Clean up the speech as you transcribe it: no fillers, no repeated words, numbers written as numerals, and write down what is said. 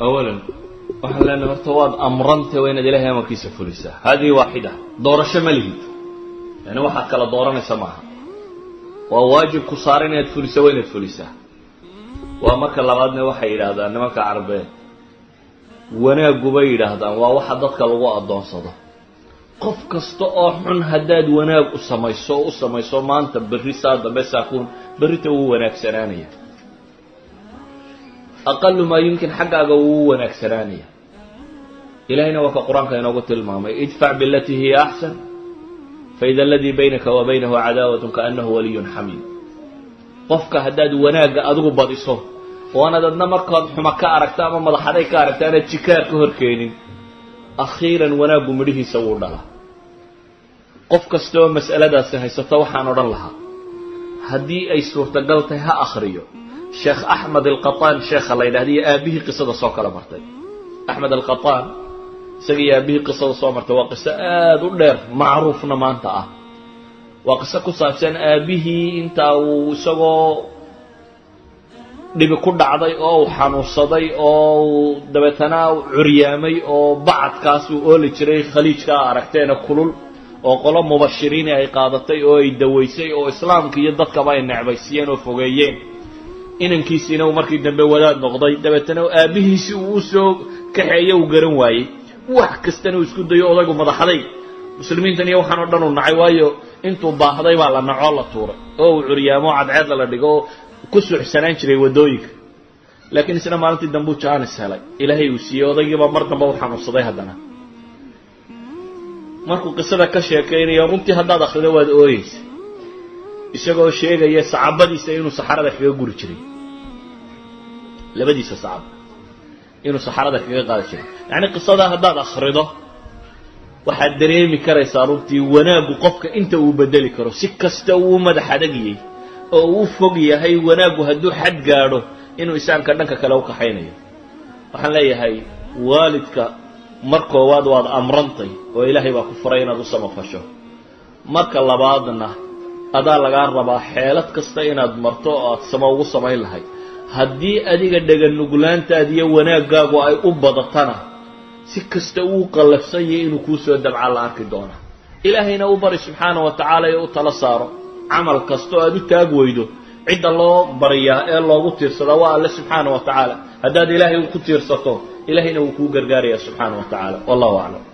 أولا waxaan leenahay horta waad amrantay waa inaad ilaahay amarkiisa fulisaa hadi waaxida doorasho ma lihid yani waxaad kala dooranaysa maaha waa waajib ku saaran inaad fulisaa waa inaad fulisaa waa marka labaadna waxay yidhaahdaan nimanka carbeed wanaagu bay yidhaahdaan waa waxa dadka lagu adoonsado qof kasta oo xun haddaad wanaag u samayso maanta berri saa dambe saakuun berrita wuu wanaagsanaanaya aqallu maa yumkin xaggaaga wuu wanaagsanaanaya ilaahayna waa ka qur-aanka inoogu tilmaamay idfac bilatii hiya axsan faida aladii baynaka wa baynahu cadaawatun kaannahu waliyun xamiid qofka haddaad wanaagga adigu badiso oo anaad adna markaad xuma ka aragta ama madaxaday ka aragta anaad jikaar ka horkeenin akhiiran wanaaggu midhihiisa wuu dhalaa qof kasta oo mas'aladaasi haysato waxaan odhan lahaa haddii ay suurtagal tahay ha akhriyo sheekh axmed alqataan sheekha la yidhahda iyo aabihii qisada soo kala martay axmed alqataan isaga iyo aabihii qisada soo martay waa qiso aada u dheer macruufna maanta ah waa qiso ku saabsan aabihii intaa uu isagoo dhibi ku dhacday oo uu xanuunsaday oo uu dabeetana curyaamay oo bacadkaas uu ooli jiray khaliijka aragteena kulul oo qolo mubashiriin ay qaadatay oo ay dawaysay oo islaamka iyo dadkaba ay necbaysiiyeen oo fogeeyeen inankiisiina uu markii dambe wadaad noqday dabeetana aabihiisii uu soo kaxeeyay uu garan waayey wax kastana uu isku dayo odaygu madaxday muslimiintan iyo waxaan oo dhan uu nacay waayo intuu baahday baa la nacoo la tuuray oo uu curyaamo cadceedda la dhigo ku suuxsanaan jiray waddooyinka laakiin isna maalintii dambe uu jaanis helay ilaahay uu siiyey odaygiiba mar dambe u xanuunsaday haddana markuu qisada ka sheekaynayo runtii haddaad akhrido waad ooyeysa isagoo sheegaya saxaabadiisa inuu saxarada kaga guri jiray labadiisa saxaab inuu saxarada kaga qaadi jiray yacni qisadaa haddaad akhrido waxaad dareemi karaysaa runtii wanaaggu qofka inta uu bedeli karo si kasta uu madax adagiyey oo uu fog yahay wanaaggu hadduu xad gaadho inuu isaanka dhanka kale u kaxaynayo waxaan leeyahay waalidka mar koowaad waad amrantay oo ilaahay baa ku faray inaad u samafasho marka labaadna adaa lagaa rabaa xeelad kasta inaad marto oo aad sama ugu samayn lahayd haddii adiga dhaganuglaantaada iyo wanaaggaagu ay u badatana si kasta uu qallafsan yahay inuu kuu soo dabca la arki doona ilaahayna u bari subxaana wa tacaala ee u tala saaro camal kasta oo aad u taag weydo cidda loo baryaa ee loogu tiirsadaa waa alle subxaana wa tacaala haddaad ilaahay ku tiirsato ilaahayna wuu kuu gargaarayaa subxaana wa tacaala wallahu aclam